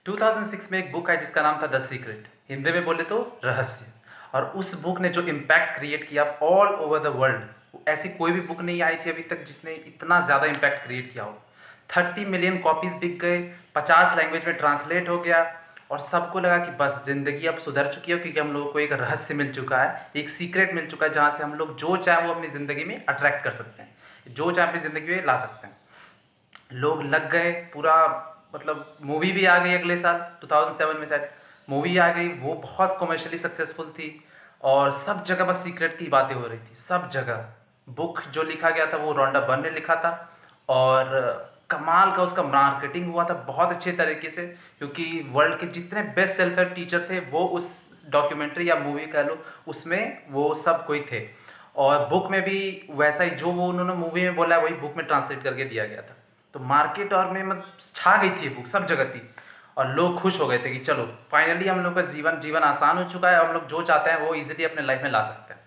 2006 में एक बुक है जिसका नाम था द सीक्रेट, हिंदी में बोले तो रहस्य। और उस बुक ने जो इम्पैक्ट क्रिएट किया ऑल ओवर द वर्ल्ड, ऐसी कोई भी बुक नहीं आई थी अभी तक जिसने इतना ज़्यादा इम्पैक्ट क्रिएट किया हो। 30 मिलियन कॉपीज बिक गए, 50 लैंग्वेज में ट्रांसलेट हो गया और सबको लगा कि बस ज़िंदगी अब सुधर चुकी है, क्योंकि हम लोगों को एक रहस्य मिल चुका है, एक सीक्रेट मिल चुका है जहाँ से हम लोग जो चाहे वो अपनी ज़िंदगी में अट्रैक्ट कर सकते हैं, जो चाहे अपनी ज़िंदगी में ला सकते हैं। लोग लग गए पूरा, मतलब मूवी भी आ गई अगले साल 2007 में शायद मूवी आ गई, वो बहुत कमर्शियली सक्सेसफुल थी और सब जगह बस सीक्रेट की बातें हो रही थी, सब जगह। बुक जो लिखा गया था वो रोंडा बर्न ने लिखा था और कमाल का उसका मार्केटिंग हुआ था बहुत अच्छे तरीके से, क्योंकि वर्ल्ड के जितने बेस्ट सेल्फ हेल्प टीचर थे वो उस डॉक्यूमेंट्री या मूवी कह लो उसमें वो सब कोई थे। और बुक में भी वैसा ही जो वो उन्होंने मूवी में बोला वही बुक में ट्रांसलेट करके दिया गया था। तो मार्केट और में मतलब छा गई थी बुक, सब जगह थी और लोग खुश हो गए थे कि चलो फाइनली हम लोग का जीवन आसान हो चुका है, हम लोग जो चाहते हैं वो इजीली अपने लाइफ में ला सकते हैं।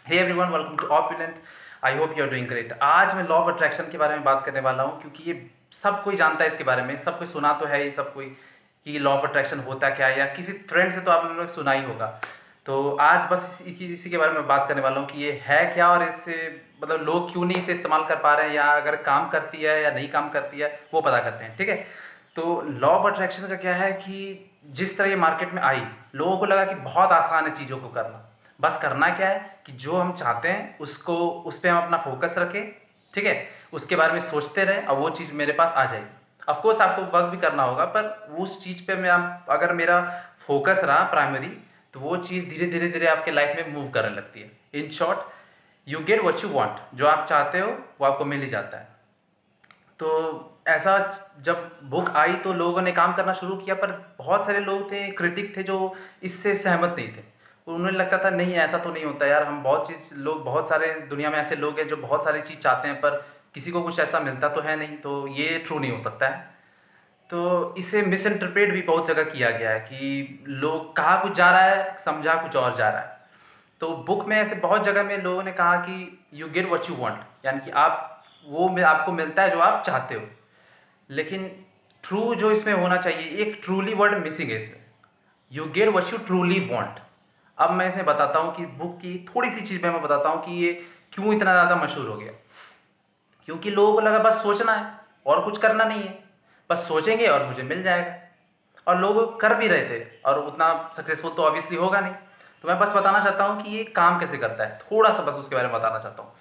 Hey everyone, welcome to Opulent. I hope you are doing great. आज मैं लॉ ऑफ अट्रैक्शन के बारे में बात करने वाला हूँ, क्योंकि ये सब कोई जानता है इसके बारे में, सब कोई सुना तो है ये सब कोई कि लॉ ऑफ अट्रैक्शन होता क्या है, या किसी फ्रेंड से तो आप लोगों ने सुना ही होगा। तो आज बस इसी के बारे में बात करने वाला हूँ कि ये है क्या और इससे मतलब लोग क्यों नहीं इसे इस्तेमाल कर पा रहे हैं, या अगर काम करती है या नहीं काम करती है वो पता करते हैं। ठीक है, तो लॉ ऑफ अट्रैक्शन का क्या है कि जिस तरह ये मार्केट में आई, लोगों को लगा कि बहुत आसान है चीज़ों को करना। बस करना क्या है कि जो हम चाहते हैं उसको उस पर हम अपना फोकस रखें, ठीक है, उसके बारे में सोचते रहें और वो चीज़ मेरे पास आ जाएगी। ऑफकोर्स आपको वर्क भी करना होगा, पर उस चीज़ पे मैं अगर मेरा फोकस रहा प्राइमरी, तो वो चीज़ धीरे धीरे धीरे आपके लाइफ में मूव करने लगती है। In short, you get what you want, जो आप चाहते हो वो आपको मिल ही जाता है। तो ऐसा जब बुक आई तो लोगों ने काम करना शुरू किया, पर बहुत सारे लोग थे, क्रिटिक थे, जो इससे सहमत नहीं थे। उन्हें लगता था नहीं ऐसा तो नहीं होता यार, हम बहुत सारे दुनिया में ऐसे लोग हैं जो बहुत सारी चीज़ चाहते हैं पर किसी को कुछ ऐसा मिलता तो है नहीं, तो ये ट्रू नहीं हो सकता है। तो इसे मिस इंटरप्रेट भी बहुत जगह किया गया है कि लोग कहा कुछ जा रहा है, समझा कुछ और जा रहा है। तो बुक में ऐसे बहुत जगह में लोगों ने कहा कि you get what you want, यानी कि आपको मिलता है जो आप चाहते हो। लेकिन ट्रू जो इसमें होना चाहिए, एक ट्रूली वर्ड मिसिंग है इसमें, you get what you truly want. अब मैं इन्हें बताता हूँ कि बुक की थोड़ी सी चीज़ मैं बताता हूँ कि ये क्यों इतना ज़्यादा मशहूर हो गया। क्योंकि लोगों को लगा बस सोचना है और कुछ करना नहीं है, बस सोचेंगे और मुझे मिल जाएगा। और लोग कर भी रहे थे और उतना सक्सेसफुल तो ऑब्वियसली होगा नहीं। तो मैं बस बताना चाहता हूँ कि ये काम कैसे करता है, थोड़ा सा बस उसके बारे में बताना चाहता हूँ।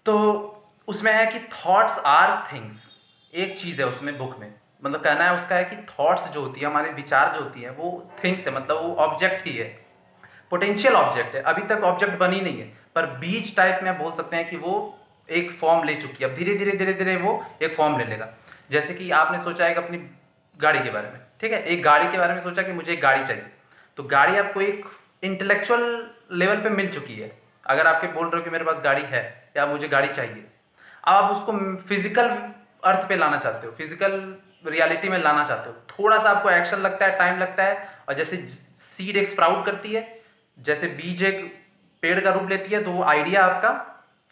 तो उसमें है कि थॉट्स आर थिंग्स, एक चीज़ है उसमें बुक में, मतलब कहना है उसका है कि थॉट्स जो होती है, हमारे विचार जो होती है वो थिंग्स है, मतलब वो ऑब्जेक्ट ही है, पोटेंशियल ऑब्जेक्ट है। अभी तक ऑब्जेक्ट बनी नहीं है, पर बीज टाइप में बोल सकते हैं कि वो एक फॉर्म ले चुकी है। अब धीरे धीरे धीरे धीरे वो एक फॉर्म ले लेगा। जैसे कि आपने सोचा है अपनी गाड़ी के बारे में, ठीक है, एक गाड़ी के बारे में सोचा कि मुझे एक गाड़ी चाहिए, तो गाड़ी आपको एक इंटेलेक्चुअल लेवल पे मिल चुकी है। अगर आपके बोल रहे हो कि मेरे पास गाड़ी है या मुझे गाड़ी चाहिए, अब आप उसको फिजिकल अर्थ पे लाना चाहते हो, फिजिकल रियलिटी में लाना चाहते हो, थोड़ा सा आपको एक्शन लगता है, टाइम लगता है। और जैसे सीड एक स्प्राउट करती है, जैसे बीज एक पेड़ का रूप लेती है, तो वो आइडिया आपका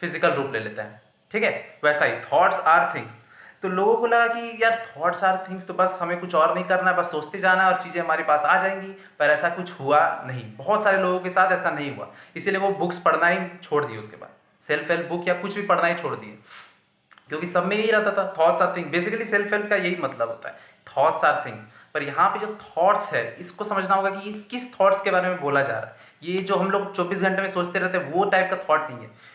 फिजिकल रूप ले लेता है, ठीक है। वैसा ही थॉट्स आर थिंग्स। तो लोगों को लगा कि यार थॉट्स आर थिंग्स, तो बस हमें कुछ और नहीं करना है, बस सोचते जाना है और चीज़ें हमारे पास आ जाएंगी। पर ऐसा कुछ हुआ नहीं, बहुत सारे लोगों के साथ ऐसा नहीं हुआ, इसीलिए वो बुक्स पढ़ना ही छोड़ दिए। उसके बाद सेल्फ हेल्प बुक या कुछ भी पढ़ना ही छोड़ दिए, क्योंकि सब में यही रहता था, thoughts are things. Basically self help का यही मतलब होता है, थॉट्स आर थिंग्स। पर यहाँ पे जो थॉट्स है, इसको समझना होगा कि ये किस थॉट्स के बारे में बोला जा रहा है। ये जो हम लोग 24 घंटे में सोचते रहते हैं वो टाइप का थॉट नहीं है।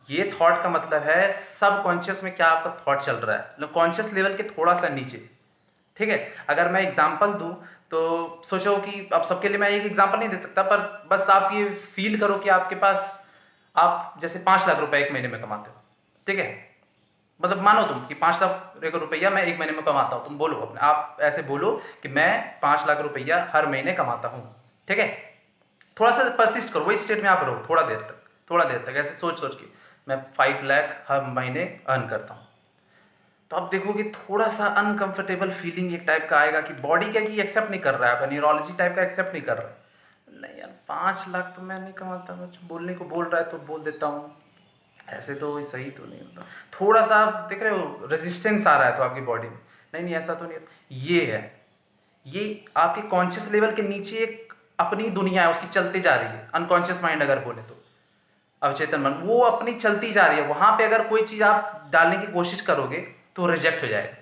ये थॉट का मतलब है सब कॉन्शियस में क्या आपका थॉट चल रहा है, मतलब कॉन्शियस लेवल के थोड़ा सा नीचे, ठीक है। अगर मैं एग्जांपल दूं तो सोचो कि अब सबके लिए मैं एक एग्जांपल नहीं दे सकता, पर बस आप ये फील करो कि आपके पास, आप जैसे 5 लाख रुपए एक महीने में कमाते हो, ठीक है। मतलब मानो तुम कि 5 लाख रुपया मैं एक महीने में कमाता हूँ, तुम बोलो अपने आप ऐसे बोलो कि मैं 5 लाख रुपया हर महीने कमाता हूँ, ठीक है। थोड़ा सा परसिस्ट करो, वही स्टेट में आप रहो थोड़ा देर तक ऐसे सोच सोच के मैं 5 लाख हर महीने अर्न करता हूँ। तो आप देखोगे थोड़ा सा अनकंफर्टेबल फीलिंग एक टाइप का आएगा कि बॉडी क्या कि एक्सेप्ट नहीं कर रहा है, आपका न्यूरोलॉजी टाइप का एक्सेप्ट नहीं कर रहा है। नहीं यार 5 लाख तो मैं नहीं कमाता, मैं बोलने को बोल रहा है तो बोल देता हूँ, ऐसे तो सही तो नहीं होता। थोड़ा सा आप देख रहे हो रेजिस्टेंस आ रहा है तो आपकी बॉडी में, नहीं नहीं ऐसा तो नहीं। ये है, ये आपके कॉन्शियस लेवल के नीचे एक अपनी दुनिया है, उसकी चलती जा रही है। अनकॉन्शियस माइंड अगर बोले तो अवचेतन मन, वो अपनी चलती जा रही है। वहां पे अगर कोई चीज आप डालने की कोशिश करोगे तो रिजेक्ट हो जाएगा,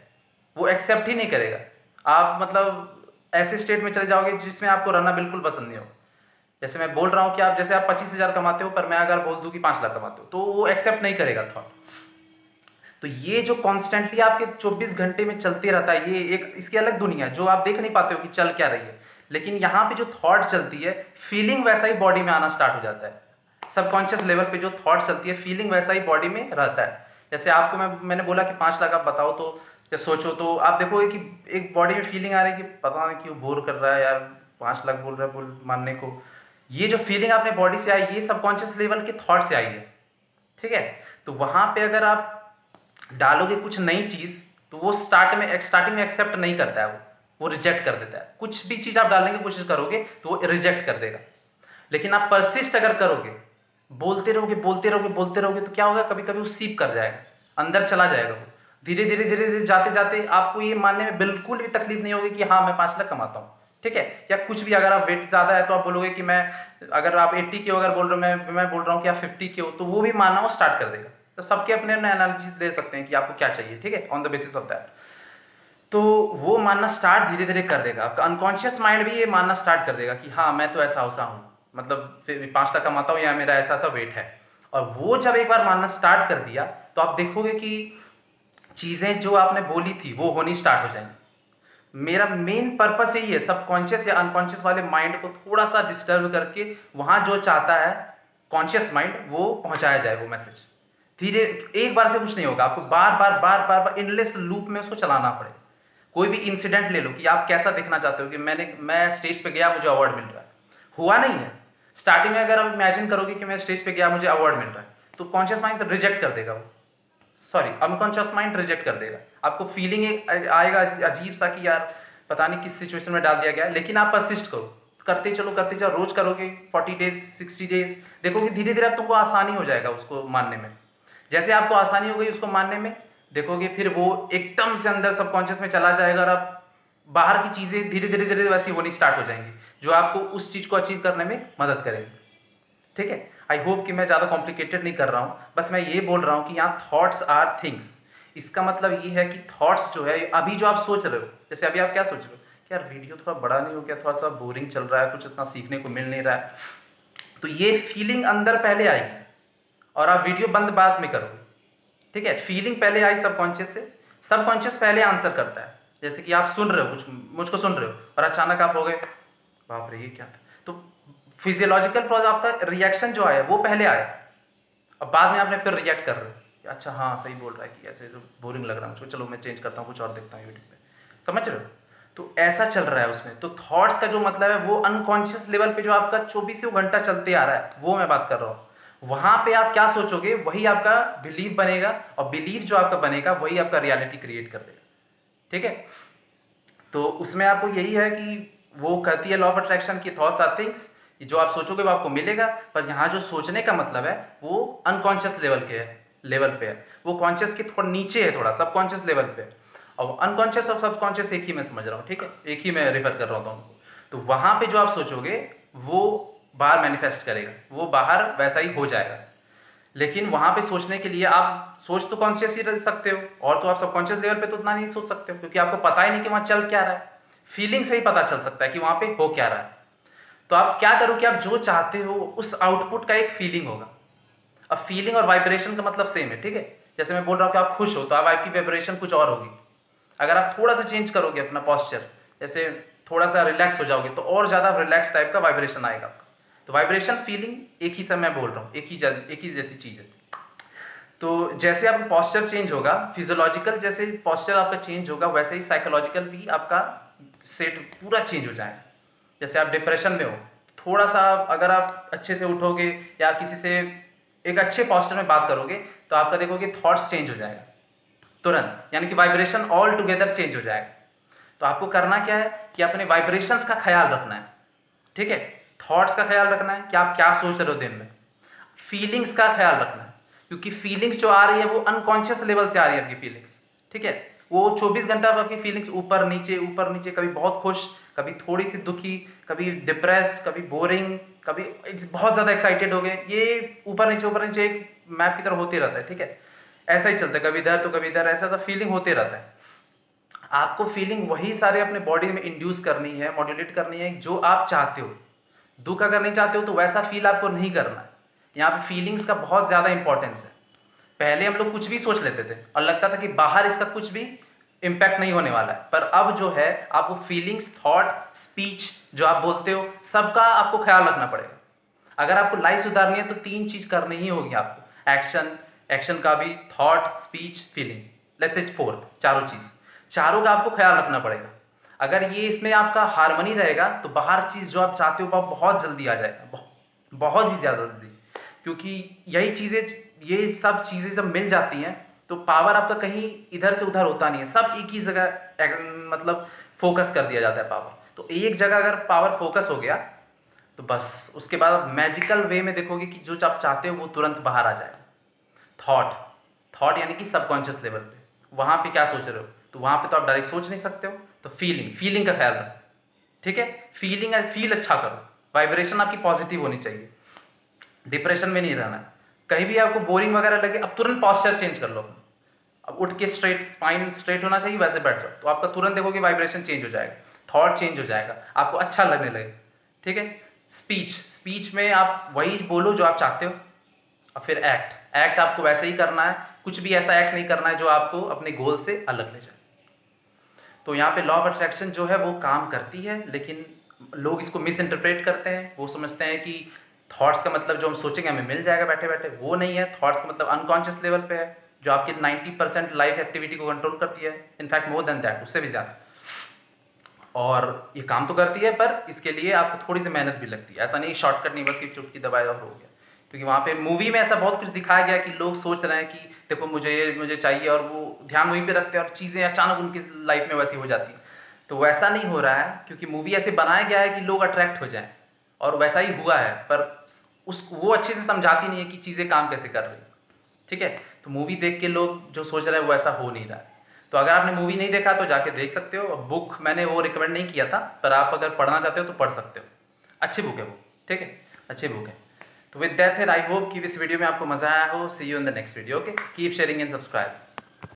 वो एक्सेप्ट ही नहीं करेगा। आप मतलब ऐसे स्टेट में चले जाओगे जिसमें आपको रहना बिल्कुल पसंद नहीं हो। जैसे मैं बोल रहा हूँ कि आप जैसे आप 25,000 कमाते हो, पर मैं अगर बोल दूं कि 5 लाख कमाते हो, तो वो एक्सेप्ट नहीं करेगा थॉट। तो ये जो कॉन्स्टेंटली आपके 24 घंटे में चलते रहता है, ये एक इसकी अलग दुनिया है जो आप देख नहीं पाते हो कि चल क्या रही है। लेकिन यहाँ पे जो थॉट चलती है, फीलिंग वैसा ही बॉडी में आना स्टार्ट हो जाता है। सबकॉन्शियस लेवल पे जो थॉट चलती है, फीलिंग वैसा ही बॉडी में रहता है। जैसे आपको मैंने बोला कि 5 लाख आप बताओ, तो या सोचो, तो आप देखोगे कि एक बॉडी में फीलिंग आ रही है कि पता नहीं क्यों बोर कर रहा है यार, 5 लाख बोल रहा है, बोल मानने को। ये जो फीलिंग आपने बॉडी से आई, ये सबकॉन्शियस लेवल के थॉट से आई है, ठीक है। तो वहां पे अगर आप डालोगे कुछ नई चीज, तो वो स्टार्टिंग में एक्सेप्ट नहीं करता है, वो रिजेक्ट कर देता है। कुछ भी चीज आप डालने की कोशिश करोगे तो वो रिजेक्ट कर देगा। लेकिन आप परसिस्ट अगर करोगे, बोलते रहोगे बोलते रहोगे बोलते रहोगे, तो क्या होगा, कभी कभी वो सीप कर जाएगा, अंदर चला जाएगा। वो धीरे धीरे धीरे धीरे जाते जाते आपको ये मानने में बिल्कुल भी तकलीफ नहीं होगी कि हाँ मैं 5 लाख कमाता हूँ, ठीक है। या कुछ भी, अगर आप वेट ज्यादा है तो आप बोलोगे कि मैं, अगर आप 80 के हो, अगर बोल रहे हो, मैं बोल रहा हूँ कि आप 50 के हो, तो वो भी मानना वो स्टार्ट कर देगा। तो सबके अपने अपने एनालिसिस दे सकते हैं कि आपको क्या चाहिए, ठीक है, on the basis of that. तो वो मानना स्टार्ट धीरे धीरे कर देगा। आपका अनकॉन्शियस माइंड भी ये मानना स्टार्ट कर देगा कि हाँ मैं तो ऐसा वैसा हूँ, मतलब 5 लाख कमाता हूँ या मेरा ऐसा ऐसा वेट है। और वो जब एक बार मानना स्टार्ट कर दिया, तो आप देखोगे कि चीज़ें जो आपने बोली थी वो होनी स्टार्ट हो जाएंगी। मेरा मेन पर्पस यही है, सबकॉन्शियस या अनकॉन्शियस वाले माइंड को थोड़ा सा डिस्टर्ब करके वहाँ जो चाहता है कॉन्शियस माइंड, वो पहुँचाया जाए वो मैसेज। धीरे, एक बार से कुछ नहीं होगा, आपको बार बार बार बार बार इनलेस लूप में उसको चलाना पड़ेगा। कोई भी इंसिडेंट ले लो कि आप कैसा दिखना चाहते हो, कि मैं स्टेज पे गया, मुझे अवार्ड मिल रहा है, हुआ नहीं है। स्टार्टिंग में अगर आप इमेजिन करोगे कि मैं स्टेज पे गया, मुझे अवार्ड मिल रहा है, तो कॉन्शियस माइंड रिजेक्ट कर देगा, वो सॉरी अनकॉन्शियस माइंड रिजेक्ट कर देगा। आपको फीलिंग एक आएगा अजीब सा कि यार पता नहीं किस सिचुएशन में डाल दिया गया, लेकिन आप परसिस्ट करो, करते चलो करते चलो, रोज करोगे 40 डेज 60 डेज, देखोगे धीरे धीरे अब तुमको आसानी हो जाएगा उसको मानने में। जैसे आपको आसानी हो गई उसको मानने में, देखोगे फिर वो एकदम से अंदर सबकॉन्शियस में चला जाएगा, और आप बाहर की चीजें धीरे धीरे धीरे वैसी होनी स्टार्ट हो जाएंगी जो आपको उस चीज को अचीव करने में मदद करेंगे, ठीक है। आई होप कि मैं ज़्यादा कॉम्प्लिकेटेड नहीं कर रहा हूँ, बस मैं ये बोल रहा हूँ कि यहाँ थॉट्स आर थिंग्स। इसका मतलब ये है कि थॉट्स जो है, अभी जो आप सोच रहे हो, जैसे अभी आप क्या सोच रहे हो कि यार वीडियो थोड़ा बड़ा नहीं हो गया, थोड़ा सा बोरिंग चल रहा है, कुछ इतना सीखने को मिल नहीं रहा है, तो ये फीलिंग अंदर पहले आएगी और आप वीडियो बंद बाद में करोगे, ठीक है। फीलिंग पहले आई सबकॉन्शियस से, सबकॉन्शियस पहले आंसर करता है। जैसे कि आप सुन रहे हो, कुछ मुझको सुन रहे हो, और अचानक आप हो गए बाप रे ये क्या था, तो फिजियोलॉजिकल प्रोसेस, आपका रिएक्शन जो आया वो पहले आया, अब बाद में आपने फिर रिएक्ट कर रहे हो कि अच्छा हाँ सही बोल रहा है, कि ऐसे जो बोरिंग लग रहा है मुझको, चलो मैं चेंज करता हूँ, कुछ और देखता हूँ यूट्यूब पे, समझ रहे हो। तो ऐसा चल रहा है उसमें। तो थॉट्स का जो मतलब है वो अनकॉन्शियस लेवल पे जो आपका 24 घंटा चलते आ रहा है, वो मैं बात कर रहा हूँ। वहां पे आप क्या सोचोगे वही आपका बिलीव बनेगा, और बिलीव जो आपका बनेगा वही आपका रियलिटी क्रिएट कर देगा, ठीक है। तो उसमें आपको यही है कि वो कहती है लॉ ऑफ अट्रैक्शन की थॉट्स आर थिंग्स, जो आप सोचोगे वो आपको मिलेगा। पर यहाँ जो सोचने का मतलब है वो अनकॉन्शियस लेवल पे है, वो कॉन्शियस के थोड़ा नीचे है, थोड़ा सबकॉन्शियस लेवल पे। और अनकॉन्शियस और सबकॉन्शियस एक ही मैं समझ रहा हूँ, ठीक है, एक ही मैं रेफर कर रहा हूँ। तो वहाँ पे जो आप सोचोगे वो बाहर मैनिफेस्ट करेगा, वो बाहर वैसा ही हो जाएगा। लेकिन वहां पे सोचने के लिए आप सोच तो कॉन्शियस ही रह सकते हो, और तो आप सबकॉन्शियस लेवल पे तो उतना नहीं सोच सकते हो, क्योंकि आपको पता ही नहीं कि वहां चल क्या रहा है। फीलिंग से ही पता चल सकता है कि वहां पे हो क्या रहा है। तो आप क्या करो कि आप जो चाहते हो उस आउटपुट का एक फीलिंग होगा। अब फीलिंग और वाइब्रेशन का मतलब सेम है, ठीक है। जैसे मैं बोल रहा हूँ कि आप खुश हो, तो अब आपकी वाइब्रेशन कुछ और होगी। अगर आप थोड़ा सा चेंज करोगे अपना पॉस्चर, जैसे थोड़ा सा रिलैक्स हो जाओगे, तो और ज्यादा रिलैक्स टाइप का वाइब्रेशन आएगा आपका। तो वाइब्रेशन फीलिंग एक ही समय बोल रहा हूँ, एक ही जैसी चीज है। तो जैसे आपका पॉस्चर चेंज होगा, फिजियोलॉजिकल जैसे पॉस्चर आपका चेंज होगा, वैसे ही साइकोलॉजिकल भी आपका सेट पूरा चेंज हो जाएगा। जैसे आप डिप्रेशन में हो, थोड़ा सा अगर आप अच्छे से उठोगे या किसी से एक अच्छे पॉस्चर में बात करोगे, तो आपका देखोगे थॉट्स चेंज हो जाएगा तुरंत, यानी कि वाइब्रेशन ऑल टुगेदर चेंज हो जाएगा। तो आपको करना क्या है कि अपने वाइब्रेशंस का ख्याल रखना है, ठीक है। थॉट्स का ख्याल रखना है कि आप क्या सोच रहे हो दिन में। फीलिंग्स का ख्याल रखना है, क्योंकि फीलिंग्स जो आ रही है वो अनकॉन्शियस लेवल से आ रही है आपकी फीलिंग्स, ठीक है। वो 24 घंटा आपकी फीलिंग्स ऊपर नीचे, कभी बहुत खुश, कभी थोड़ी सी दुखी, कभी डिप्रेस्ड, कभी बोरिंग, कभी बहुत ज़्यादा एक्साइटेड हो गए, ये ऊपर नीचे एक मैप की तरह होते रहता है, ठीक है। ऐसा ही चलता है, कभी इधर तो कभी इधर, ऐसा तो फीलिंग होते रहता है। आपको फीलिंग वही सारे अपने बॉडी में इंड्यूस करनी है, मॉड्यूलेट करनी है जो आप चाहते हो। दुख अगर नहीं चाहते हो तो वैसा फील आपको नहीं करना है। यहाँ पे फीलिंग्स का बहुत ज़्यादा इंपॉर्टेंस है। पहले हम लोग कुछ भी सोच लेते थे और लगता था कि बाहर इसका कुछ भी इम्पैक्ट नहीं होने वाला है, पर अब जो है आपको फीलिंग्स, थॉट, स्पीच जो आप बोलते हो, सबका आपको ख्याल रखना पड़ेगा। अगर आपको लाइफ सुधारनी है तो 3 चीज करनी ही होगी आपको, एक्शन का भी, thought, speech, feeling, let's say 4, चारों चीज, चारों का आपको ख्याल रखना पड़ेगा। अगर ये इसमें आपका हार्मनी रहेगा तो बाहर चीज जो आप चाहते हो वो बहुत जल्दी आ जाएगा, बहुत ही ज्यादा जल्दी। क्योंकि यही चीजें, ये सब चीजें जब मिल जाती हैं तो पावर आपका कहीं इधर से उधर होता नहीं है, सब एक ही जगह मतलब फोकस कर दिया जाता है पावर। तो एक जगह अगर पावर फोकस हो गया तो बस उसके बाद आप मैजिकल वे में देखोगे कि जो आप चाहते हो वो तुरंत बाहर आ जाएगा। थॉट, थॉट यानी कि सबकॉन्शियस लेवल पे, वहाँ पे क्या सोच रहे हो, तो वहाँ पे तो आप डायरेक्ट सोच नहीं सकते हो। तो फीलिंग का ख्याल रखो, ठीक है। फील अच्छा करो, वाइब्रेशन आपकी पॉजिटिव होनी चाहिए, डिप्रेशन में नहीं रहना है। कहीं भी आपको बोरिंग वगैरह लगे, अब तुरंत पॉस्चर चेंज कर लो। अब उठ के स्ट्रेट, स्पाइन स्ट्रेट होना चाहिए, वैसे बैठ जाओ, तो आपका तुरंत देखोगे वाइब्रेशन चेंज हो जाएगा, थॉट चेंज हो जाएगा, आपको अच्छा लगने लगेगा, ठीक है। स्पीच में आप वही बोलो जो आप चाहते हो। और फिर एक्ट आपको वैसे ही करना है, कुछ भी ऐसा एक्ट नहीं करना है जो आपको अपने गोल से अलग ले जाए। तो यहाँ पे लॉ ऑफ अट्रैक्शन जो है वो काम करती है, लेकिन लोग इसको मिस इंटरप्रेट करते हैं। वो समझते हैं कि थॉट्स का मतलब जो हम सोचेंगे हमें मिल जाएगा बैठे बैठे, वो नहीं है। थॉट्स का मतलब अनकॉन्शियस लेवल पे है, जो आपकी 90% लाइफ एक्टिविटी को कंट्रोल करती है, इनफैक्ट मोर देन दैट, उससे भी ज़्यादा। और ये काम तो करती है, पर इसके लिए आपको थोड़ी सी मेहनत भी लगती है। ऐसा नहीं शॉर्टकट नहीं, बस ये चुटकी दबाए और हो गया। क्योंकि वहाँ पे मूवी में ऐसा बहुत कुछ दिखाया गया कि लोग सोच रहे हैं कि देखो मुझे चाहिए, और वो ध्यान वहीं पे रखते हैं और चीज़ें अचानक उनकी लाइफ में वैसी हो जाती हैं। तो वैसा नहीं हो रहा है, क्योंकि मूवी ऐसे बनाया गया है कि लोग अट्रैक्ट हो जाएं, और वैसा ही हुआ है। पर वो अच्छे से समझाती नहीं है कि चीज़ें काम कैसे कर रही, ठीक है। तो मूवी देख के लोग जो सोच रहे हैं वो ऐसा हो नहीं रहा है। तो अगर आपने मूवी नहीं देखा तो जाके देख सकते हो। बुक मैंने वो रिकमेंड नहीं किया था, पर आप अगर पढ़ना चाहते हो तो पढ़ सकते हो, अच्छी बुक है वो, ठीक है, अच्छी बुक है। तो with that said, I hope कि इस वीडियो में आपको मजा आया हो। See you in the next video, okay. Keep sharing and subscribe.